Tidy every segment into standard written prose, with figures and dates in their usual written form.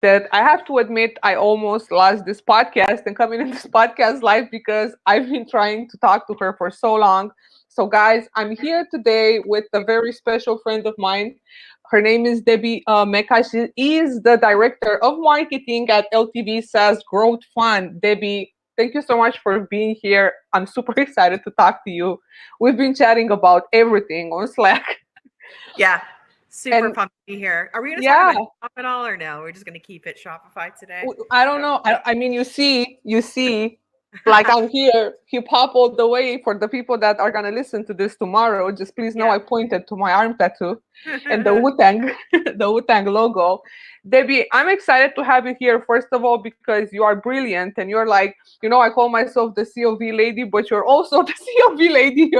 that I have to admit I almost lost this podcast and coming in this podcast live because I've been trying to talk to her for so long. So, guys, I'm here today with a very special friend of mine. Her name is Debbie Mecca. She is the director of marketing at LTV SaaS Growth Fund. Debbie, thank you so much for being here. I'm super excited to talk to you. We've been chatting about everything on Slack. Yeah, super And pumped to be here. Are we going to talk yeah, about shop at all or no? We're just going to keep it Shopify today. I don't know. I mean, you see, like I'm here. He pop all the way for the people that are gonna listen to this tomorrow. Just please know Yeah. I pointed to my arm tattoo and the Wu-Tang, the Wu-Tang logo. Debbie, I'm excited to have you here. First of all, because you are brilliant and you're like, I call myself the CLV lady, but you're also the CLV lady.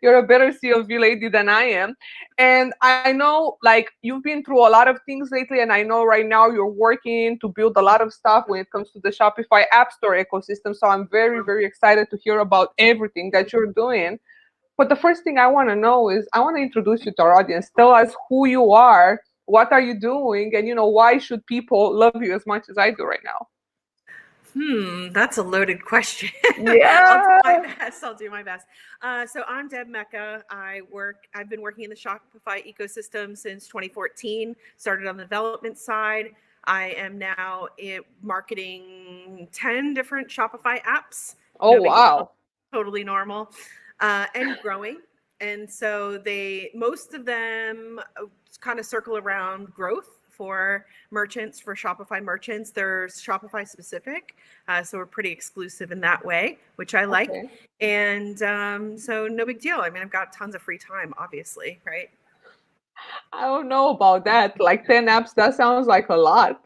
You're a better CLV lady than I am. And I know like you've been through a lot of things lately, and I know right now you're working to build a lot of stuff when it comes to the Shopify App Store ecosystem. So I'm very, very excited to hear about everything that you're doing. But the first thing I want to know is I want to introduce you to our audience. Tell us who you are, what are you doing, and why should people love you as much as I do right now? That's a loaded question. Yeah. I'll do my best. So I'm Deb Mecca. I've been working in the Shopify ecosystem since 2014. Started on the development side. I am now marketing 10 different Shopify apps. Oh, No big deal, wow. totally normal, and growing. And so most of them kind of circle around growth for merchants, for Shopify merchants. They're Shopify specific. So we're pretty exclusive in that way, which I like. Okay. And so no big deal. I mean, I've got tons of free time, obviously, right? I don't know about that. Like 10 apps, that sounds like a lot.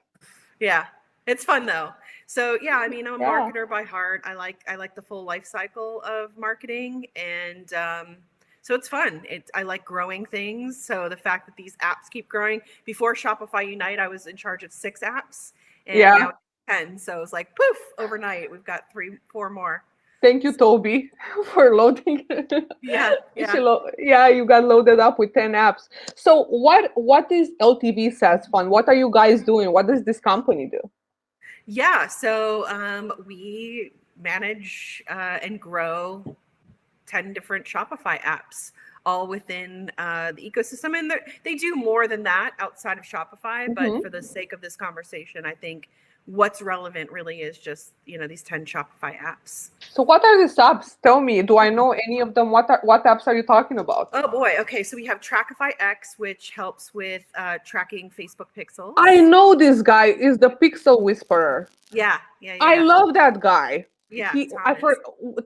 Yeah, it's fun though. So yeah, I mean, I'm a Yeah. marketer by heart. I like the full life cycle of marketing, and so it's fun. I like growing things. So the fact that these apps keep growing. Before Shopify Unite, I was in charge of 6 apps, and Yeah. now it's 10. So it's like poof, overnight we've got 4 more. Thank you, Toby, for loading. Yeah, yeah. Yeah, you got loaded up with 10 apps. So what is LTV SaaS Fund? What are you guys doing? What does this company do? Yeah, so we manage and grow 10 different Shopify apps, all within the ecosystem. And they do more than that outside of Shopify. But for the sake of this conversation, I think what's relevant really is just, these 10 Shopify apps. So what are these apps? Tell me, do I know any of them? What apps are you talking about? Oh boy. Okay. So we have Trackify X, which helps with tracking Facebook pixels. I know this guy is the Pixel Whisperer. Yeah. I love that guy. Yeah,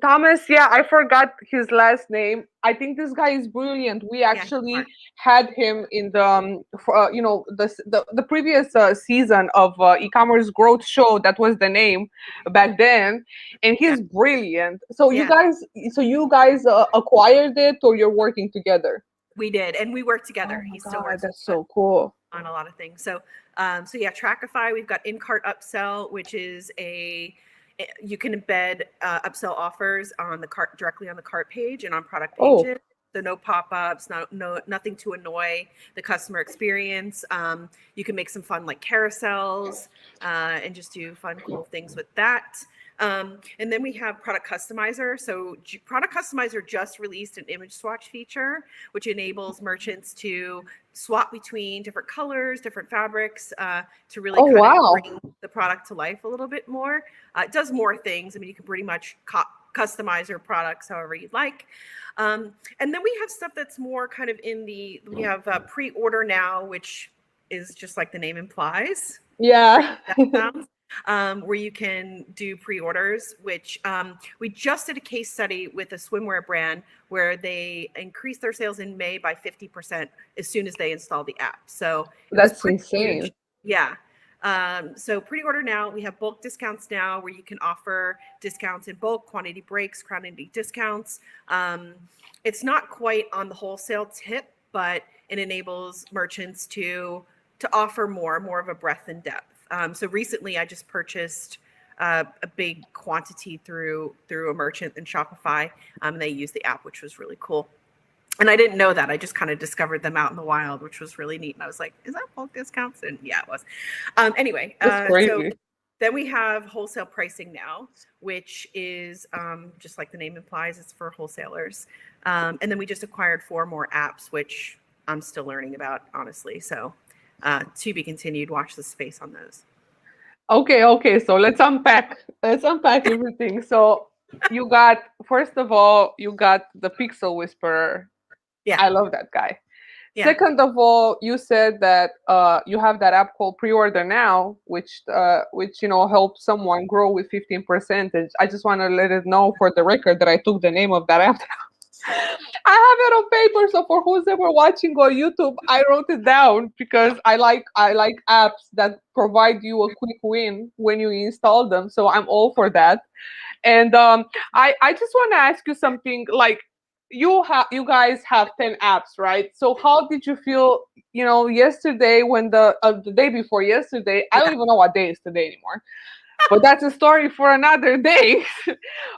Thomas. Yeah, I forgot his last name. I think this guy is brilliant. We actually had him in the the previous season of eCommerce Growth Show. That was the name back then, and he's brilliant. So you guys acquired it, or you're working together? We did, and we work together. Oh He my still God, works. that's so cool. On a lot of things. So yeah, Trackify. We've got Cart Upsell, which is you can embed upsell offers on the cart, directly on the cart page and on product pages. So no pop-ups, nothing to annoy the customer experience. You can make some fun like carousels and just do fun, cool things with that. And then we have Product Customizer. So Product Customizer just released an image swatch feature, which enables merchants to swap between different colors, different fabrics, to really bring the product to life a little bit more. It does more things. I mean, you can pretty much customize your products however you'd like. And then we have stuff that's more kind of we have pre-order now, which is just like the name implies. Yeah. Where you can do pre-orders, which we just did a case study with a swimwear brand where they increased their sales in May by 50% as soon as they installed the app. So that's insane. Huge. Yeah. So pre-order now, we have bulk discounts now where you can offer discounts in bulk, quantity breaks, quantity discounts. It's not quite on the wholesale tip, but it enables merchants to offer more of a breadth and depth. So recently I just purchased a big quantity through a merchant in Shopify. They use the app, which was really cool. And I didn't know that. I just kind of discovered them out in the wild, which was really neat. And I was like, is that bulk discounts? And yeah, it was. Anyway, That's so crazy. then we have wholesale pricing now, which is just like the name implies, it's for wholesalers. And then we just acquired 4 more apps, which I'm still learning about, honestly. So to be continued, watch the space on those. Okay. So let's unpack. Let's unpack everything. So you got, first of all, you got the Pixel Whisperer. Yeah. I love that guy. Yeah. Second of all, you said that you have that app called Pre-Order Now, which helps someone grow with 15%. I just want to let it know for the record that I took the name of that app. I have it on paper, so for who's ever watching on YouTube, I wrote it down because I like apps that provide you a quick win when you install them. So I'm all for that. And I just want to ask you something. Like, you guys have 10 apps, right? So how did you feel, yesterday when the day before yesterday, I don't even know what day is today anymore, but that's a story for another day.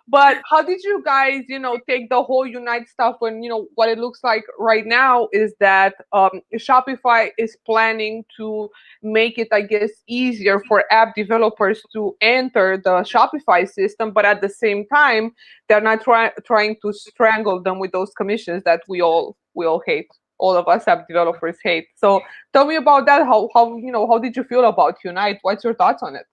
But how did you guys, take the whole Unite stuff when, what it looks like right now is that Shopify is planning to make it, I guess, easier for app developers to enter the Shopify system, but at the same time, they're not trying to strangle them with those commissions that we all hate. All of us app developers hate. So tell me about that. How did you feel about Unite? What's your thoughts on it?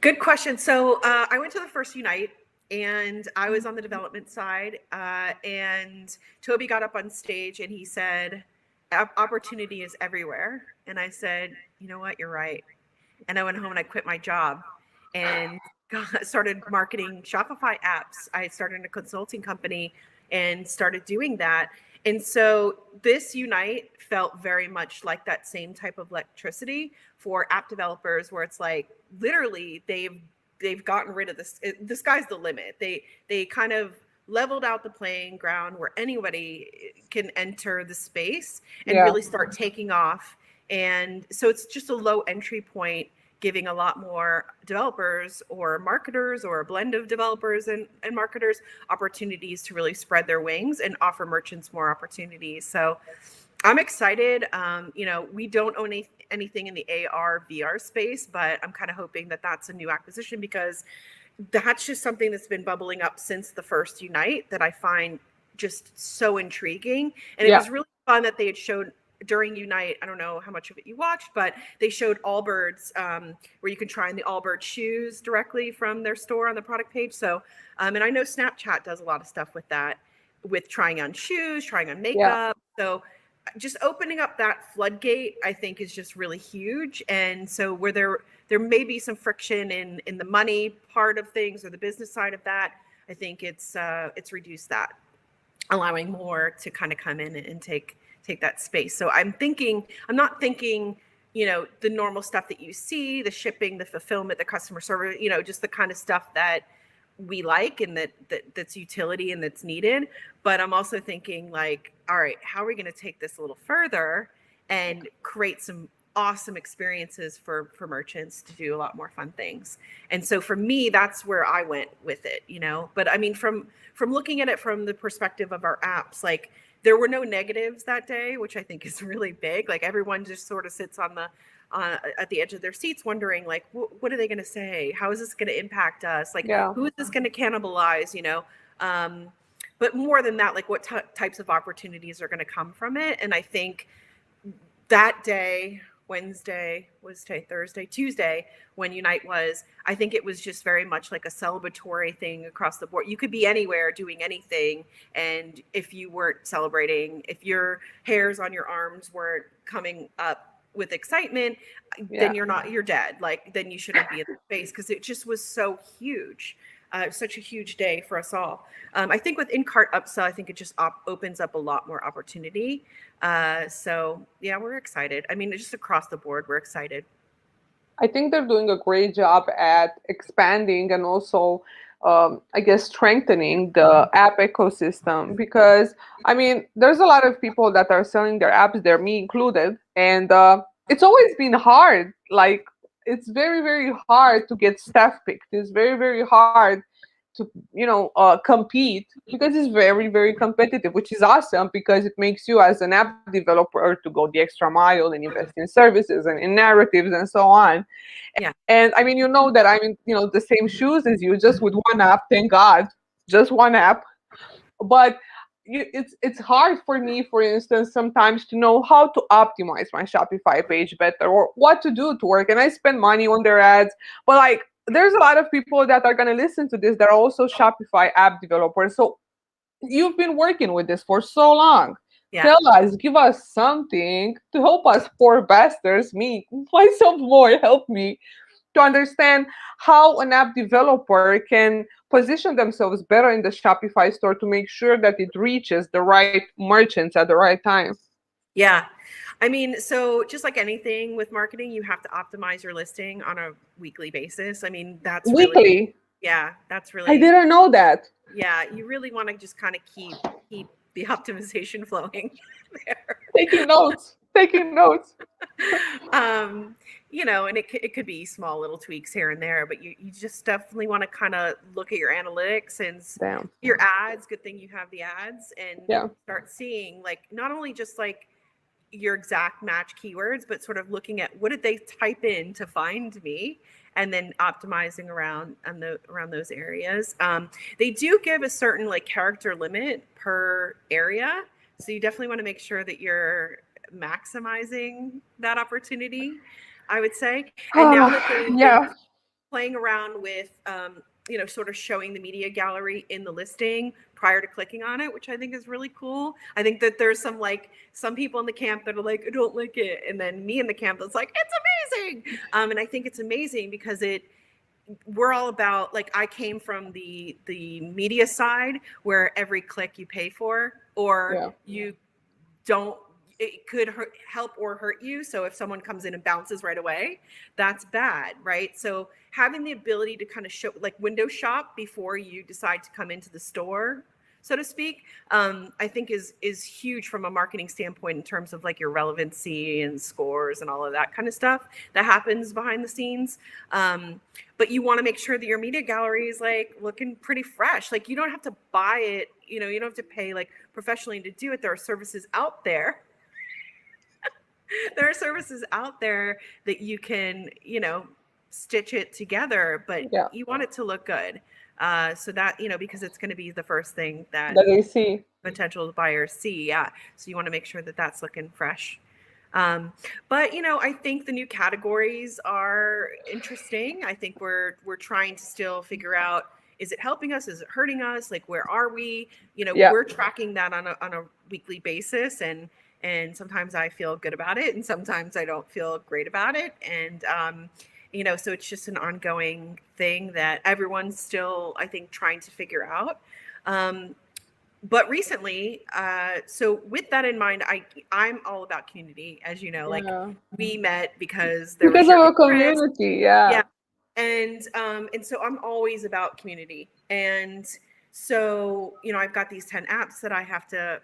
Good question. So I went to the first Unite and I was on the development side and Toby got up on stage and he said, opportunity is everywhere. And I said, you know what, you're right. And I went home and I quit my job and started marketing Shopify apps. I started a consulting company and started doing that. And so this Unite felt very much like that same type of electricity for app developers, where it's like literally they've gotten rid of this. The sky's the limit. They kind of leveled out the playing ground where anybody can enter the space and really start taking off. And so it's just a low entry point, giving a lot more developers or marketers or a blend of developers and marketers opportunities to really spread their wings and offer merchants more opportunities. So I'm excited. We don't own anything in the AR VR space, but I'm kind of hoping that that's a new acquisition, because that's just something that's been bubbling up since the first Unite that I find just so intriguing. And it was really fun that they had showed during Unite, I don't know how much of it you watched, but they showed Allbirds, where you can try on the Allbirds shoes directly from their store on the product page. So, and I know Snapchat does a lot of stuff with that, with trying on shoes, trying on makeup. So just opening up that floodgate, I think, is just really huge. And so where there may be some friction in the money part of things or the business side of that, I think it's reduced that, allowing more to kind of come in and take that space. So I'm not thinking, the normal stuff that you see, the shipping, the fulfillment, the customer service, just the kind of stuff that we like and that's utility and that's needed. But I'm also thinking like, all right, how are we going to take this a little further and create some awesome experiences for merchants to do a lot more fun things? And so for me, that's where I went with it, But I mean, from looking at it from the perspective of our apps, like, there were no negatives that day, which I think is really big. Like, everyone just sort of sits on at the edge of their seats wondering, like, what are they going to say? How is this going to impact us? Like, who is this going to cannibalize, But more than that, like, what types of opportunities are going to come from it? And I think that day, Wednesday, Thursday, Tuesday, when Unite was, I think it was just very much like a celebratory thing across the board. You could be anywhere doing anything. And if you weren't celebrating, if your hairs on your arms weren't coming up with excitement, then you're dead. Like, then you shouldn't be in the space, because it just was so huge. Such a huge day for us all. I think with Cart Upsell, I think it just opens up a lot more opportunity. So yeah, we're excited. I mean, just across the board, we're excited. I think they're doing a great job at expanding and also, I guess, strengthening the app ecosystem, because, I mean, there's a lot of people that are selling their apps there, me included, and it's always been hard. Like, it's very, very hard to get staff picked. It's very, very hard to compete, because it's very, very competitive, which is awesome because it makes you as an app developer to go the extra mile and invest in services and in narratives and so on. Yeah. And I mean, that I'm in the same shoes as you, just with one app, thank God, just one app. But it's hard for me, for instance, sometimes to know how to optimize my Shopify page better, or what to do to work. And I spend money on their ads, but like there's a lot of people that are going to listen to this that are also Shopify app developers. So you've been working with this for so long. Yeah. Tell us, give us something to help us poor bastards, me, myself more, help me to understand how an app developer can position themselves better in the Shopify store to make sure that it reaches the right merchants at the right time. Yeah. I mean, so just like anything with marketing, you have to optimize your listing on a weekly basis. I mean, that's weekly. Really, yeah, that's really. I didn't know that. Yeah, you really want to just kind of keep the optimization flowing there. Taking notes. And it could be small little tweaks here and there, but you just definitely want to kind of look at your analytics and your ads. Good thing you have the ads, and start seeing like not only just like your exact match keywords, but sort of looking at what did they type in to find me, and then optimizing around those areas. They do give a certain like character limit per area, so you definitely want to make sure that you're maximizing that opportunity, I would say. And now that they're playing around with sort of showing the media gallery in the listing prior to clicking on it, which I think is really cool. I think that there's some people in the camp that are like, I don't like it. And then me in the camp that's like, it's amazing. And I think it's amazing because we're all about, like, I came from the media side where every click you pay for, or you don't, it could help or hurt you. So if someone comes in and bounces right away, that's bad, right? So having the ability to kind of show, like, window shop before you decide to come into the store, so to speak, I think is huge from a marketing standpoint in terms of like your relevancy and scores and all of that kind of stuff that happens behind the scenes. But you want to make sure that your media gallery is like looking pretty fresh. Like, you don't have to buy it, you don't have to pay like professionally to do it. There are services out there. There are services out there that you can, stitch it together, but you want it to look good. So that, because it's going to be the first thing that they see, potential buyers see. Yeah. So you want to make sure that that's looking fresh. But, I think the new categories are interesting. I think we're trying to still figure out, is it helping us? Is it hurting us? Like, where are we? We're tracking that on a weekly basis, and sometimes I feel good about it, and sometimes I don't feel great about it. And, so it's just an ongoing thing that everyone's still, I think, trying to figure out. But recently, so with that in mind, I'm all about community, as you know. Like, we met because of a community, yeah. And so I'm always about community. And so, I've got these 10 apps that I have to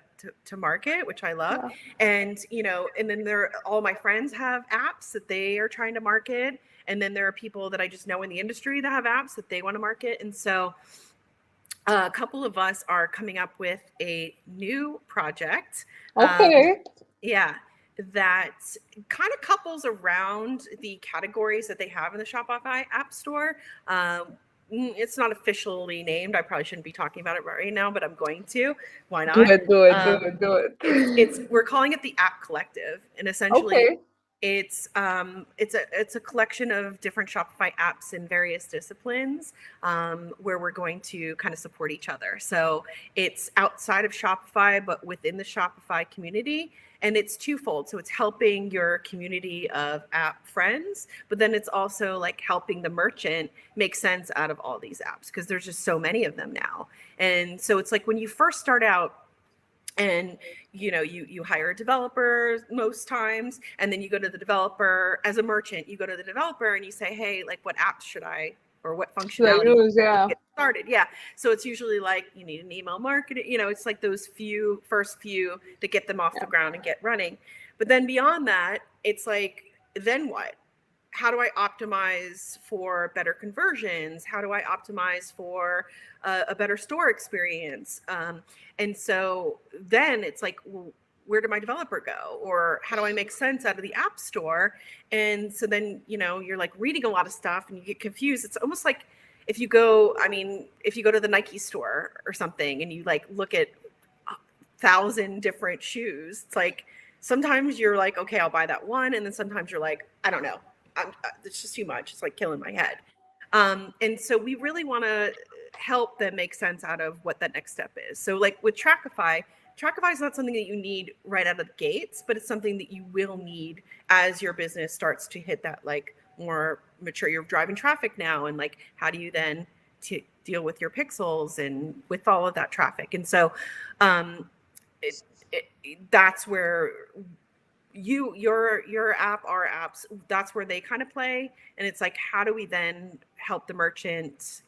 market, which I love. And, and then all my friends have apps that they are trying to market. And then there are people that I just know in the industry that have apps that they want to market. And so a couple of us are coming up with a new project. That kind of couples around the categories that they have in the Shopify App Store. It's not officially named. I probably shouldn't be talking about it right now, but I'm going to. Why not? Do it. We're calling it the App Collective, and essentially it's a collection of different Shopify apps in various disciplines, where we're going to kind of support each other. So it's outside of Shopify, but within the Shopify community. And it's twofold. So it's helping your community of app friends, but then it's also like helping the merchant make sense out of all these apps, because there's just so many of them now. And so it's like when you first start out, and you hire a developer most times, and then you go to the developer as a merchant, you go to the developer and you say, hey, like, what apps should I, or what functionality to get started? So it's usually like, you need an email marketing, it's like those first few to get them off the ground and get running. But then beyond that, it's like, then what? how do I optimize for better conversions? How do I optimize for a better store experience? And so then it's like, well, where did my developer go? Or how do I make sense out of the app store? And so then, you're like reading a lot of stuff and you get confused. It's almost like if you go to the Nike store or something and you like look at 1,000 different shoes, it's like, sometimes you're like, okay, I'll buy that one. And then sometimes you're like, I don't know. It's just too much. It's like killing my head. And so we really want to help them make sense out of what that next step is. So like with Trackify is not something that you need right out of the gates, but it's something that you will need as your business starts to hit that like more mature. You're driving traffic now. And like, how do you then deal with your pixels and with all of that traffic? And so that's where your app, our apps, that's where they kind of play. And it's like, how do we then help the merchant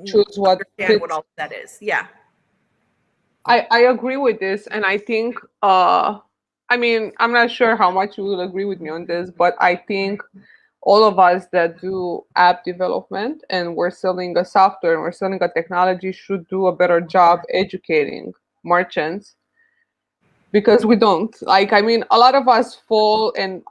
choose understand what all that is? Yeah. I agree with this. And I think, I'm not sure how much you will agree with me on this, but I think all of us that do app development and we're selling a software and we're selling a technology should do a better job educating merchants. Because we don't. A lot of us fall, and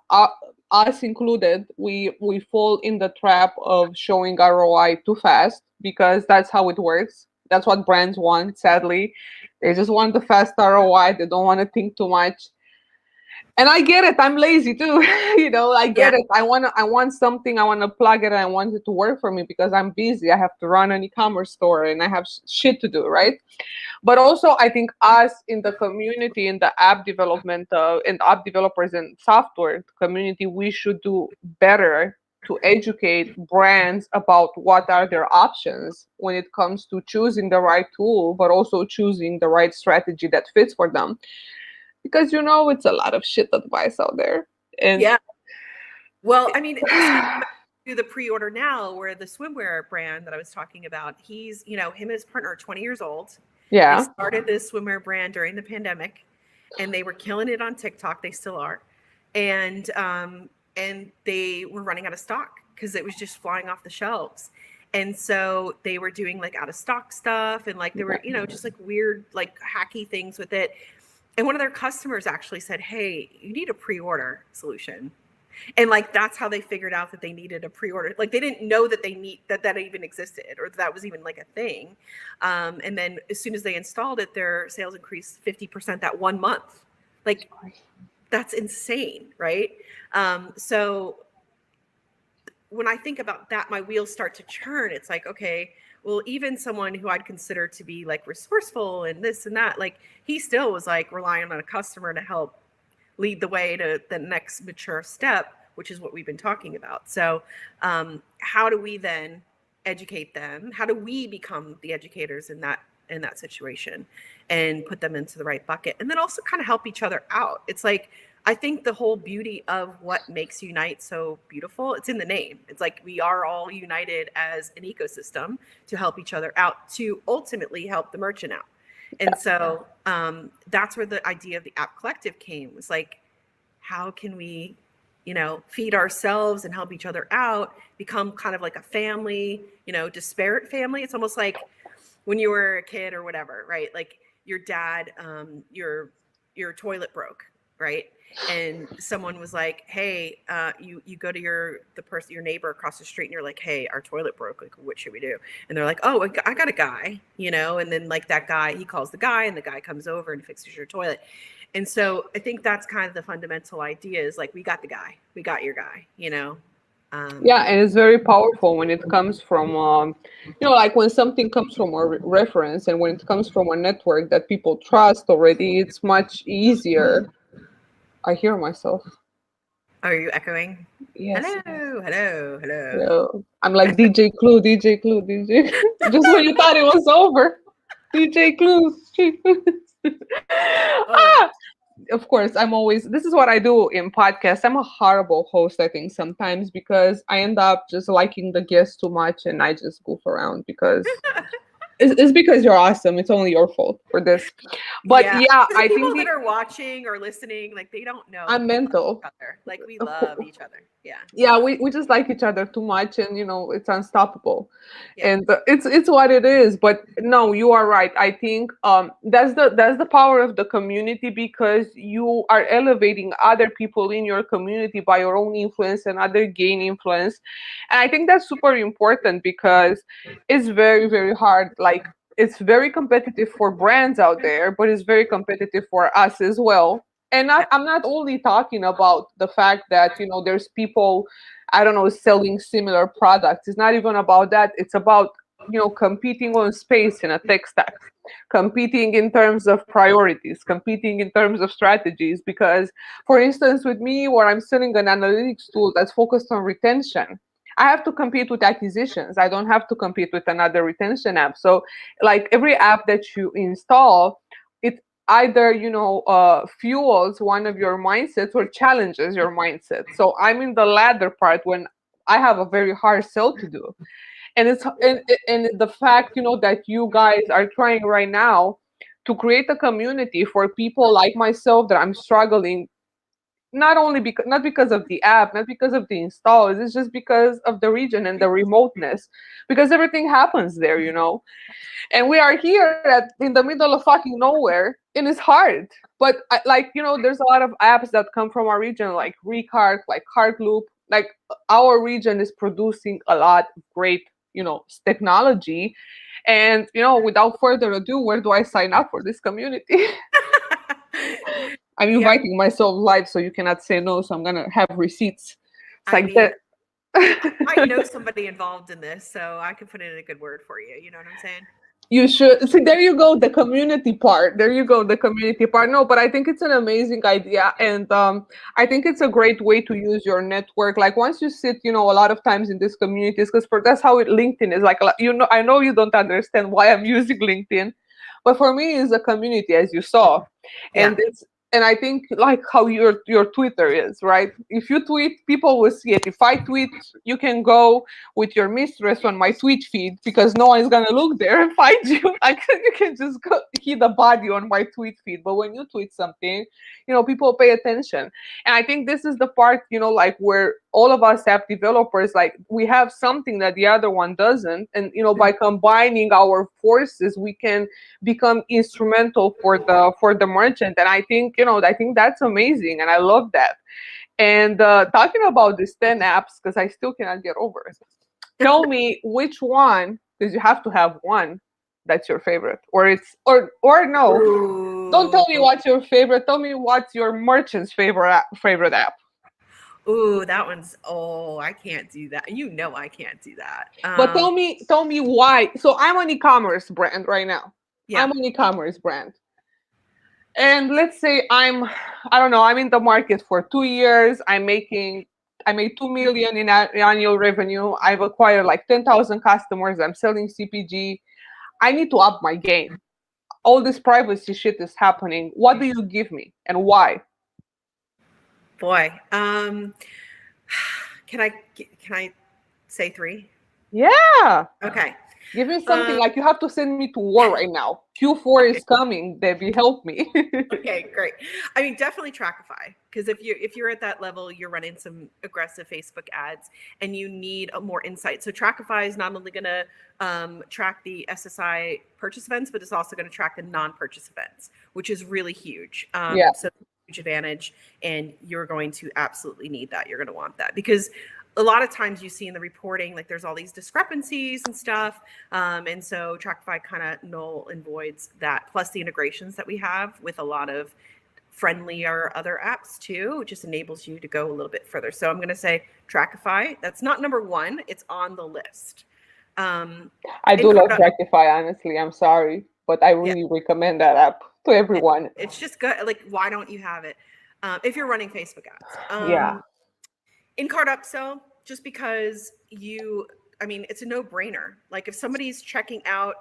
us included, we fall in the trap of showing ROI too fast because that's how it works. That's what brands want, sadly. They just want the fast ROI. They don't want to think too much. And I get it. I'm lazy too. I get it. I want something. I want to plug it. And I want it to work for me because I'm busy. I have to run an e-commerce store and I have shit to do, right? But also, I think us in the community, in the app development, and app developers and software community, we should do better to educate brands about what are their options when it comes to choosing the right tool, but also choosing the right strategy that fits for them. Because it's a lot of shit advice out there. And yeah. Well, do the pre-order now, where the swimwear brand that I was talking about, he's, him and his partner are 20 years old. Yeah. They started this swimwear brand during the pandemic and they were killing it on TikTok. They still are. And they were running out of stock because it was just flying off the shelves. And so they were doing like out of stock stuff and like they were, just like weird, like hacky things with it. And one of their customers actually said, hey, you need a pre-order solution. And like, that's how they figured out that they needed a pre-order. Like they didn't know that that even existed or that was even like a thing. And then as soon as they installed it, their sales increased 50% that 1 month. Like that's insane, right? So when I think about that, my wheels start to churn. It's like, okay, well, even someone who I'd consider to be like resourceful and this and that, like he still was like relying on a customer to help lead the way to the next mature step, which is what we've been talking about. So how do we then educate them? How do we become the educators in that situation and put them into the right bucket? And then also kind of help each other out. It's like, I think the whole beauty of what makes Unite so beautiful, it's in the name. It's like we are all united as an ecosystem to help each other out, to ultimately help the merchant out. And so that's where the idea of the App Collective came. It was like, how can we, feed ourselves and help each other out, become kind of like a family, disparate family. It's almost like when you were a kid or whatever, right? Like your dad, your toilet broke, right? And someone was like, hey, you go to your neighbor across the street and you're like, hey, our toilet broke. Like, what should we do? And they're like, oh, I got a guy, and then like that guy, he calls the guy and the guy comes over and fixes your toilet. And so I think that's kind of the fundamental idea is like, we got the guy, we got your guy, Yeah, and it's very powerful when it comes from, like when something comes from a reference and when it comes from a network that people trust already, it's much easier. I hear myself. Are you echoing? Yes. Hello. I'm like DJ Clue. Just when you thought it was over. DJ Clue. Of course, this is what I do in podcasts. I'm a horrible host, I think, sometimes because I end up just liking the guests too much and I just goof around because it's because you're awesome. It's only your fault for this. But yeah I think people that are watching or listening, like they don't know. I'm mental. Like we love each other. Yeah, we just like each other too much, and it's unstoppable. Yeah. And it's what it is. But no, you are right. I think that's the power of the community, because you are elevating other people in your community by your own influence, and other gain influence. And I think that's super important, because it's very, very hard. Like, it's very competitive for brands out there, but it's very competitive for us as well. And I'm not only talking about the fact that there's people, I don't know, selling similar products. It's not even about that. It's about competing on space in a tech stack, competing in terms of priorities, competing in terms of strategies. Because, for instance, with me, where I'm selling an analytics tool that's focused on retention, I have to compete with acquisitions. I don't have to compete with another retention app. So, like, every app that you install, it either fuels one of your mindsets or challenges your mindset. So I'm in the latter part, when I have a very hard sell to do. And and the fact that you guys are trying right now to create a community for people like myself that I'm struggling, not because of the app, not because of the installs, it's just because of the region and the remoteness, because everything happens there. And we are here in the middle of fucking nowhere, and it's hard. But there's a lot of apps that come from our region, like Recart, like Cartloop. Like, our region is producing a lot of great, technology. And without further ado, where do I sign up for this community? I'm inviting myself live, so you cannot say no. So I'm gonna have receipts. It's like that. I know somebody involved in this, so I can put in a good word for you. You know what I'm saying? You should see. There you go, the community part. There you go, the community part. No, but I think it's an amazing idea, and I think it's a great way to use your network. Like, once you sit, a lot of times in these communities, because that's how LinkedIn is. Like, I know you don't understand why I'm using LinkedIn, but for me, it's a community, as you saw, and and I think, like, how your Twitter is, right? If you tweet, people will see it. If I tweet, you can go with your mistress on my tweet feed, because no one is gonna look there and find you. You can just go hit the body on my tweet feed. But when you tweet something, people pay attention. And I think this is the part, like, where all of us have developers, like, we have something that the other one doesn't. And by combining our forces, we can become instrumental for the merchant. And I think that's amazing, and I love that. And talking about these 10 apps, because I still cannot get over it. Tell me which one, because you have to have one that's your favorite, or no. Ooh. Don't tell me what's your favorite. Tell me what's your merchant's favorite app. Ooh, that one's, I can't do that. I can't do that. But tell me why. So I'm an e-commerce brand right now. Yeah. I'm an e-commerce brand. And let's say I'm in the market for 2 years. I made 2 million in annual revenue. I've acquired like 10,000 customers. I'm selling CPG. I need to up my game. All this privacy shit is happening. What do you give me, and why? Boy, can I say 3? Yeah. Okay. Give me something, like, you have to send me to war right now. Q4 is coming, Debbie. Help me. Okay, great. I mean, definitely Trackify, because if you're at that level, you're running some aggressive Facebook ads, and you need more insight. So Trackify is not only going to track the SSI purchase events, but it's also going to track the non-purchase events, which is really huge. So huge advantage, and you're going to absolutely need that. You're going to want that, because a lot of times you see in the reporting, like, there's all these discrepancies and stuff. And so Trackify kind of null and voids that, plus the integrations that we have with a lot of friendlier other apps too, which just enables you to go a little bit further. So I'm going to say Trackify. That's not number 1. It's on the list. I do love Trackify, honestly. I'm sorry, but I really recommend that app to everyone. It's just good. Like, why don't you have it if you're running Facebook ads? In Cart Upsell, just because it's a no-brainer. Like, if somebody's checking out,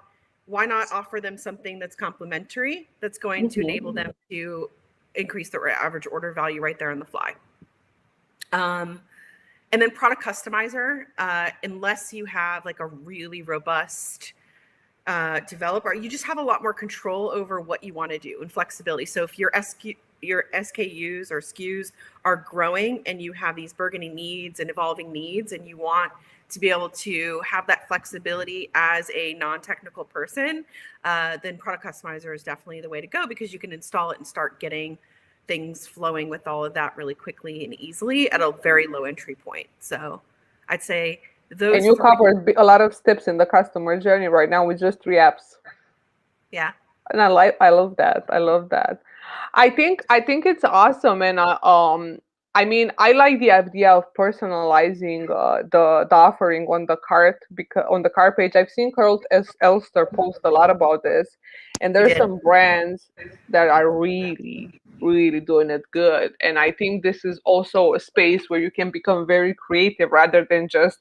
why not offer them something that's complimentary, that's going to enable them to increase their average order value right there on the fly. And then product customizer, unless you have like a really robust developer, you just have a lot more control over what you want to do and flexibility. So if your your SKUs or SKUs are growing and you have these burgeoning needs and evolving needs, and you want to be able to have that flexibility as a non-technical person, then Product Customizer is definitely the way to go, because you can install it and start getting things flowing with all of that really quickly and easily at a very low entry point. So I'd say those. And you covered a lot of steps in the customer journey right now with just 3 apps. Yeah. And I love that. I love that. I think it's awesome, and I mean, I like the idea of personalizing the offering on the cart, because on the cart page, I've seen Carl Elster post a lot about this, and there's some brands that are really doing it good. And I think this is also a space where you can become very creative rather than just.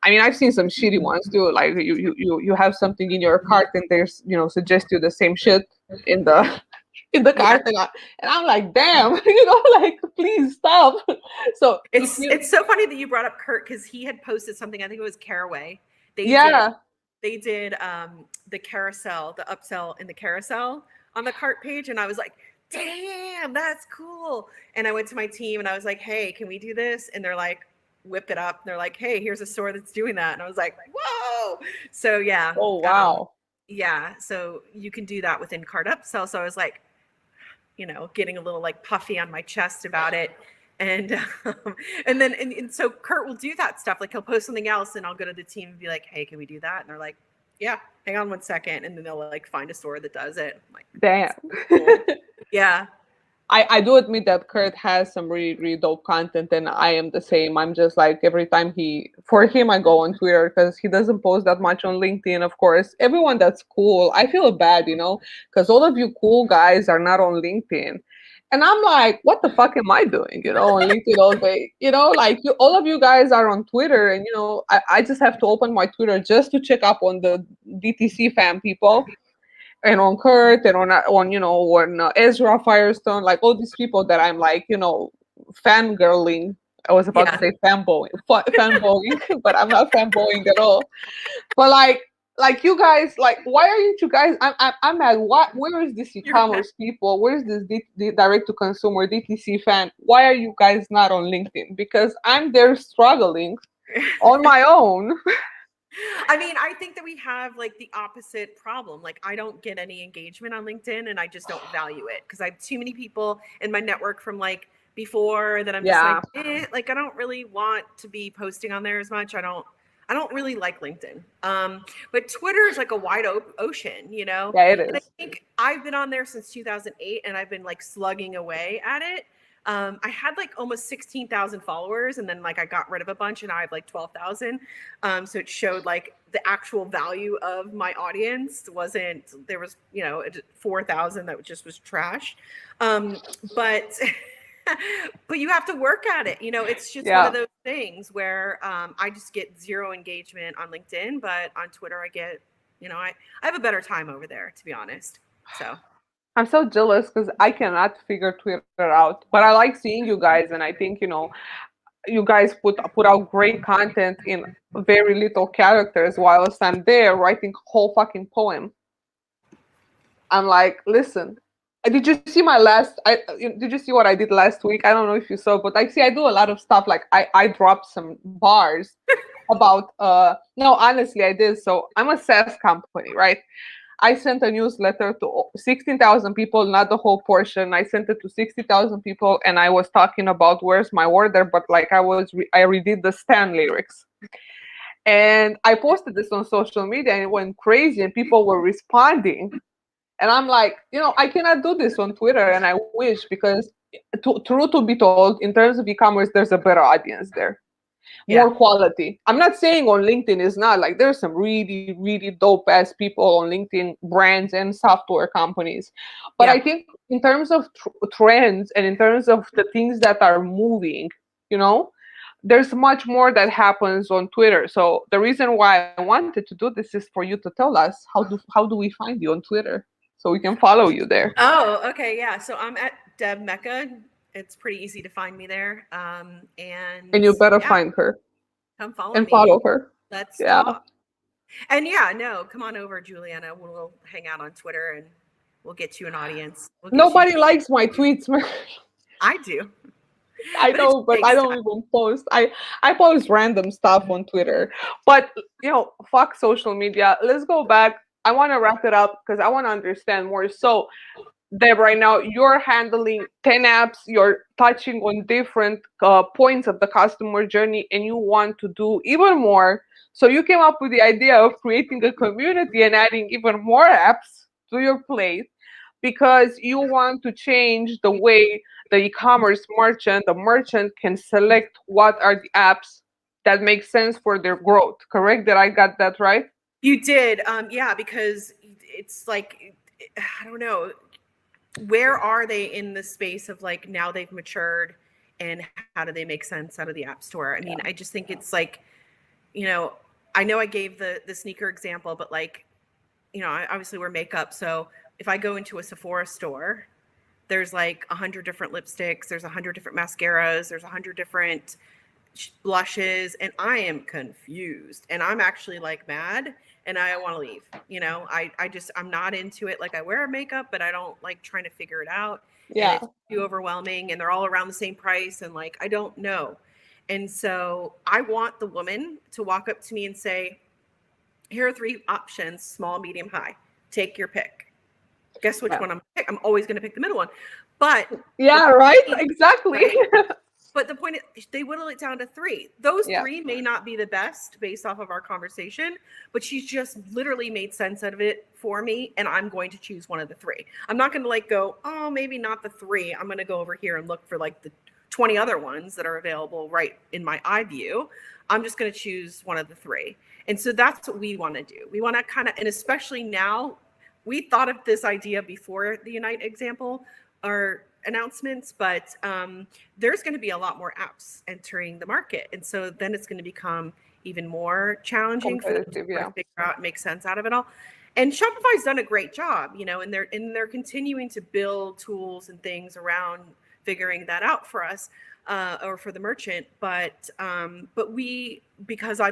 I mean, I've seen some shitty ones too. Like you have something in your cart and there's suggest you the same shit in the cart, and I'm like, damn, like, please stop. So it's so funny that you brought up Kurt, because he had posted something. I think it was Caraway. They did the carousel, the upsell in the carousel on the cart page, and I was like, damn, that's cool. And I went to my team and I was like, hey, can we do this? And they're like, whip it up. They're like, hey, here's a store that's doing that. And I was like, whoa. So yeah. Oh, wow. Yeah. So you can do that within Cart Upsell. So I was like, getting a little like puffy on my chest about it. And so Kurt will do that stuff. Like, he'll post something else and I'll go to the team and be like, hey, can we do that? And they're like, yeah, hang on 1 second. And then they'll like find a store that does it. I'm like, damn. Cool. Yeah. I do admit that Kurt has some really dope content, and I am the same. I'm just like, every time for him, I go on Twitter because he doesn't post that much on LinkedIn. Of course, everyone that's cool, I feel bad, because all of you cool guys are not on LinkedIn. And I'm like, what the fuck am I doing, on LinkedIn all day? Like, all of you guys are on Twitter, and, I just have to open my Twitter just to check up on the DTC fan people. And on Kurt and on Ezra Firestone, like all these people that I'm like, fangirling. I was about to say fanboying, but I'm not fanboying at all. But like you guys, like, why aren't you guys? I'm mad. Where is this e-commerce people? Where's this direct to consumer DTC fan? Why are you guys not on LinkedIn? Because I'm there struggling on my own. I mean, I think that we have like the opposite problem. Like, I don't get any engagement on LinkedIn, and I just don't value it because I have too many people in my network from like before that I'm just like, I don't really want to be posting on there as much. I don't really like LinkedIn. But Twitter is like a wide ocean, Yeah, it is. And I think I've been on there since 2008, and I've been like slugging away at it. I had like almost 16,000 followers, and then like I got rid of a bunch, and I have like 12,000. So it showed like the actual value of my audience there was 4,000 that just was trash. But you have to work at it. It's just one of those things where I just get zero engagement on LinkedIn, but on Twitter I get, I have a better time over there, to be honest. So I'm so jealous because I cannot figure Twitter out, but I like seeing you guys, and I think you guys put out great content in very little characters, whilst I'm there writing a whole fucking poem. I'm like, listen, did you see did you see what I did last week? I don't know if you saw, but I do a lot of stuff. Like I dropped some bars about no, honestly I did. So I'm a SaaS company, right? I sent a newsletter to 16,000 people, not the whole portion. I sent it to 60,000 people, and I was talking about where's my order, but like I redid the Stan lyrics. And I posted this on social media, and it went crazy, and people were responding. And I'm like, I cannot do this on Twitter, and I wish, because truth to be told, in terms of e-commerce, there's a better audience there. More quality. I'm not saying on LinkedIn is not, like, there's some really, really dope ass people on LinkedIn, brands and software companies. But I think in terms of trends and in terms of the things that are moving, there's much more that happens on Twitter. So the reason why I wanted to do this is for you to tell us how do we find you on Twitter so we can follow you there. Oh, okay. Yeah. So I'm at Deb Mecca. It's pretty easy to find me there. And you better find her. Come follow and me. Follow her. Let's talk. And come on over, Juliana. We'll hang out on Twitter and We'll get you an audience. We'll get Nobody you. likes my tweets, man. I do. I But it know, but I takes don't time. even post. I post random stuff on Twitter. But fuck social media. Let's go back. I want to wrap it up because I want to understand more. So, Deb, right now you're handling 10 apps. You're touching on different points of the customer journey, and you want to do even more. So you came up with the idea of creating a community and adding even more apps to your plate because you want to change the way the e-commerce merchant, the merchant can select what are the apps that make sense for their growth. Correct? That I got that right? You did. Yeah, because it's like, I don't know, where are they in the space of like now they've matured and how do they make sense out of the app store? I mean, I just think it's like, I know I gave the sneaker example, but like, obviously we're makeup. So if I go into a Sephora store, there's like 100 different lipsticks, there's 100 different mascaras, there's 100 different blushes, and I am confused and I'm actually like mad and I want to leave. I'm not into it. Like I wear makeup, but I don't like trying to figure it out. Yeah. And it's too overwhelming and they're all around the same price. And like, I don't know. And so I want the woman to walk up to me and say, here are 3 options, small, medium, high. Take your pick. Guess which one I'm pick? I'm always going to pick the middle one. But yeah, right? Exactly. Right? But the point is, they whittle it down to 3. Those 3 may not be the best based off of our conversation, but she's just literally made sense out of it for me, and I'm going to choose one of the 3. I'm not going to like go, oh, maybe not the 3. I'm going to go over here and look for like the 20 other ones that are available right in my eye view. I'm just going to choose one of the 3. And so that's what we want to do. We want to kind of, and especially now, we thought of this idea before the Unite example or announcements, but there's going to be a lot more apps entering the market. And so then it's going to become even more challenging for them to figure out and make sense out of it all. And Shopify's done a great job, and they're continuing to build tools and things around figuring that out for us or for the merchant. But we, because I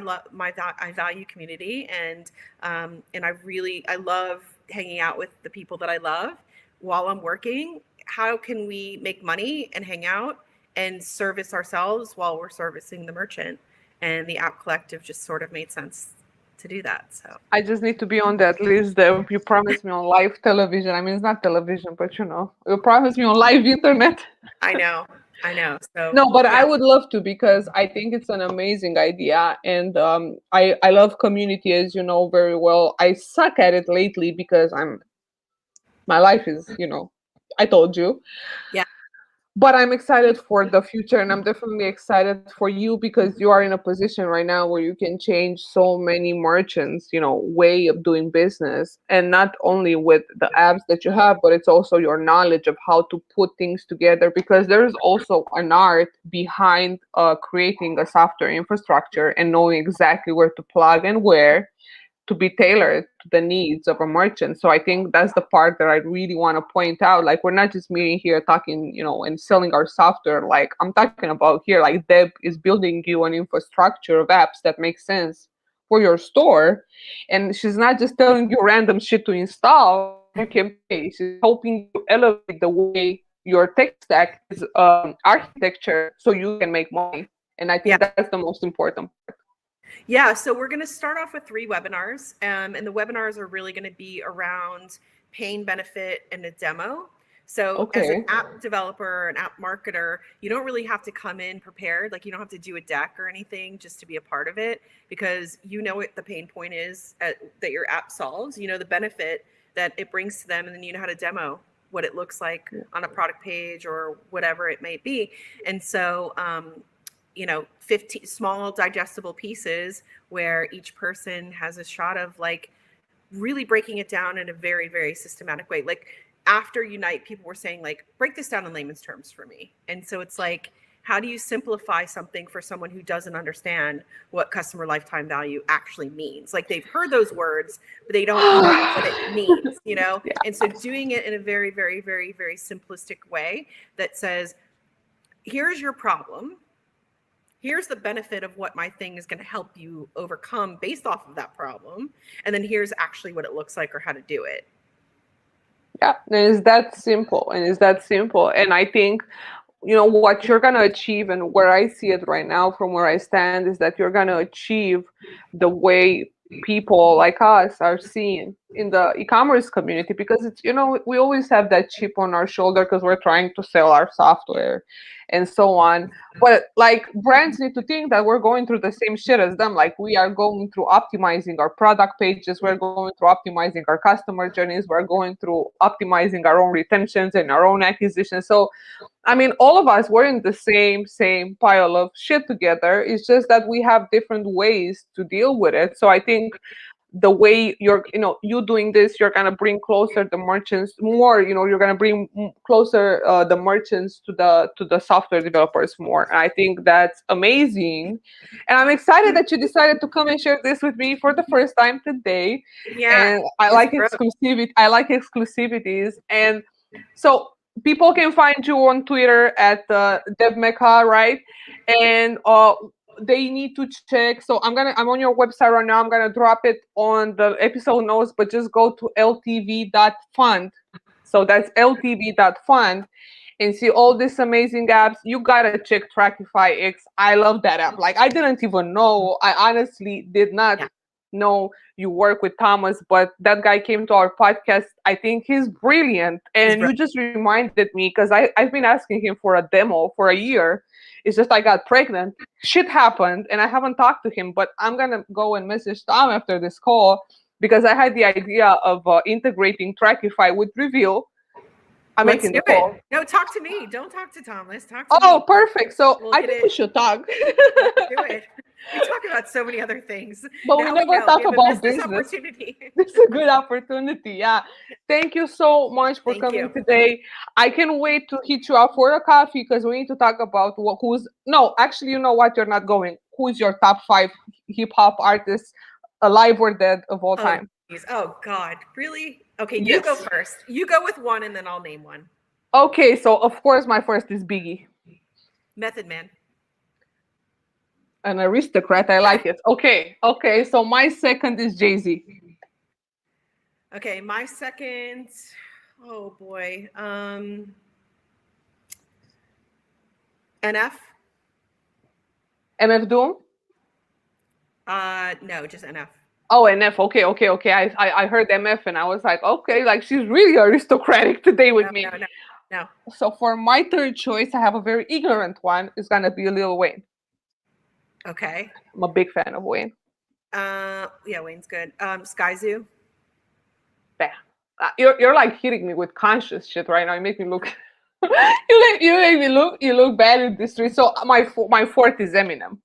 value community and I love hanging out with the people that I love while I'm working. How can we make money and hang out and service ourselves while we're servicing the merchant? And the App Collective just sort of made sense to do that. So I just need to be on that list that you promised me on live television. I mean, it's not television, but you promised me on live internet. I know. So no, but I would love to because I think it's an amazing idea, and I love community, as you know very well. I suck at it lately because my life is, I told you. Yeah. But I'm excited for the future, and I'm definitely excited for you because you are in a position right now where you can change so many merchants, way of doing business, and not only with the apps that you have, but it's also your knowledge of how to put things together, because there is also an art behind creating a software infrastructure and knowing exactly where to plug and where to be tailored to the needs of a merchant. So I think that's the part that I really want to point out. Like, we're not just meeting here talking, and selling our software. Like, I'm talking about here, like Deb is building you an infrastructure of apps that make sense for your store. And she's not just telling you random shit to install. You can pay. She's helping you elevate the way your tech stack is architecture so you can make money. And I think that's the most important part. Yeah, so we're going to start off with 3 webinars, and the webinars are really going to be around pain, benefit, and a demo. So as an app developer, an app marketer, you don't really have to come in prepared. Like, you don't have to do a deck or anything just to be a part of it, because you know what the pain point is that your app solves, the benefit that it brings to them, and then you know how to demo what it looks like on a product page or whatever it may be. And so 15 small digestible pieces where each person has a shot of like really breaking it down in a very, very systematic way. Like, after Unite, people were saying, like, break this down in layman's terms for me. And so it's like, how do you simplify something for someone who doesn't understand what customer lifetime value actually means? Like, they've heard those words, but they don't know what it means, Yeah. And so doing it in a very, very, very, very simplistic way that says, here's your problem. Here's the benefit of what my thing is going to help you overcome based off of that problem. And then here's actually what it looks like or how to do it. Yeah, and it's that simple. And I think, what you're going to achieve, and where I see it right now from where I stand, is that you're going to achieve the way people like us are seen in the e-commerce community, because it's, we always have that chip on our shoulder because we're trying to sell our software and so on. But like, brands need to think that we're going through the same shit as them. Like, we are going through optimizing our product pages, we're going through optimizing our customer journeys, we're going through optimizing our own retentions and our own acquisition. So I mean, all of us, we're in the same pile of shit together. It's just that we have different ways to deal with it. So I think the way you doing this, you're gonna bring closer the merchants more. You're gonna bring closer the merchants to the software developers more. And I think that's amazing. And I'm excited that you decided to come and share this with me for the first time today. Yeah. And I like exclusivity. I like exclusivities. And so people can find you on Twitter at DevMecca, right? And they need to check. So I'm on your website right now. I'm gonna drop it on the episode notes, but just go to ltv.fund. So that's ltv.fund and see all these amazing apps. You gotta check Trackify X. I love that app. Like, I didn't even know. I honestly did not know you work with Thomas, but that guy came to our podcast. I think he's brilliant. And you just reminded me, because I've been asking him for a demo for a year. It's just I got pregnant. Shit happened and I haven't talked to him, but I'm going to go and message Tom after this call, because I had the idea of integrating Trackify with Reveal. Let's do it. No, talk to me. Don't talk to Thomas. Talk to me. Oh, perfect. So I think we should talk. Do it. We talk about so many other things, but we never talk about business. Opportunity. This is a good opportunity. Yeah. Thank you so much for coming today. I can't wait to hit you up for a coffee, because we need to talk about actually, you know what? You're not going. Who's your top 5 hip hop artists, alive or dead, of all time? Oh God, really? Okay, you go first. You go with one, and then I'll name one. Okay, so of course my first is Biggie. Method Man. An aristocrat. I like it. Okay. So my second is Jay-Z. Okay, my second. Oh boy. NF. MF Doom. No, just NF. Oh, NF. Okay. I heard MF and I was like, okay, like, she's really aristocratic today with me. No. So for my third choice, I have a very ignorant one. It's gonna be Lil Wayne. Okay. I'm a big fan of Wayne. Yeah, Wayne's good. Sky Zoo. Yeah. You're like hitting me with conscious shit right now. You make me look. you look bad in this street. So my fourth is Eminem.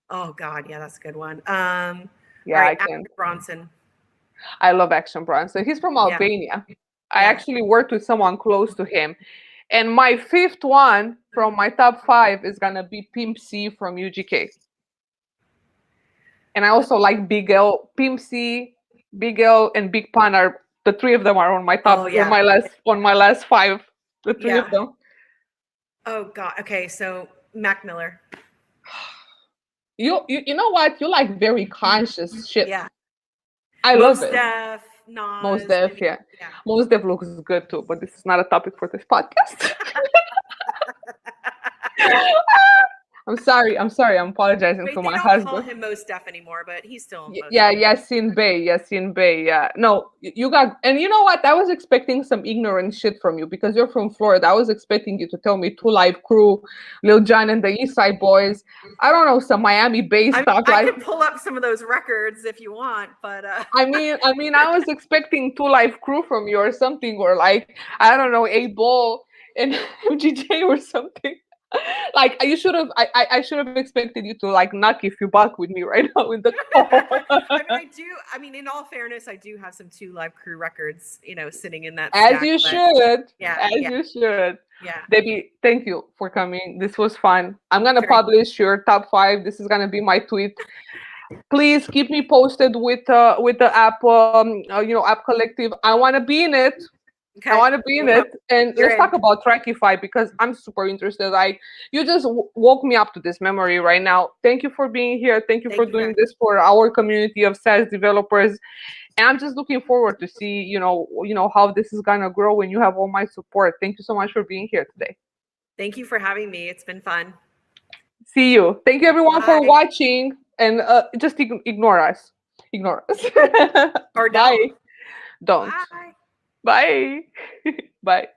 Oh God, yeah, that's a good one. Yeah, right, I can. Bronson. I love Action Bronson. He's from Albania. I actually worked with someone close to him. And my fifth one from my top 5 is gonna be Pimp C from UGK. And I also like Big L. Pimp C, Big L, and Big Pun are the 3 of them are on my top on my last 5. The 3 of them. Oh God. Okay, so Mac Miller. You know what? You like very conscious shit. Yeah. I love it. Mos Def, yeah. Mos Def looks good too, but this is not a topic for this podcast. I'm sorry. I'm apologizing to my husband. They don't call him Mos Def anymore, but he's still Mos Def. Yasin Bey. Yeah. No, you got, and you know what? I was expecting some ignorant shit from you because you're from Florida. I was expecting you to tell me 2 Live Crew, Lil Jon and the East Side Boys. I don't know, some Miami-based stuff. I can pull up some of those records if you want, but I mean, I was expecting 2 Live Crew from you or something, or like, I don't know, 8 Ball and MGJ or something. Like, I should have expected you to like knock if you buck with me right now in the call. I mean, in all fairness, I do have some 2 Live Crew records, sitting in that As stack, you should. You should. Yeah. Debbie, thank you for coming. This was fun. I'm gonna publish your top 5. This is gonna be my tweet. Please keep me posted with the app, App Collective. I want to be in it. Okay. I want to be in it. And You're let's talk about Trackify because I'm super interested. Like, you just woke me up to this memory right now. Thank you for being here. Thank you for doing this for our community of SaaS developers. And I'm just looking forward to see, how this is gonna grow, and you have all my support. Thank you so much for being here today. Thank you for having me. It's been fun. See you. Thank you everyone for Bye. watching, and just ignore us. Ignore us. Or Bye. don't. Don't. Bye. Bye. Bye.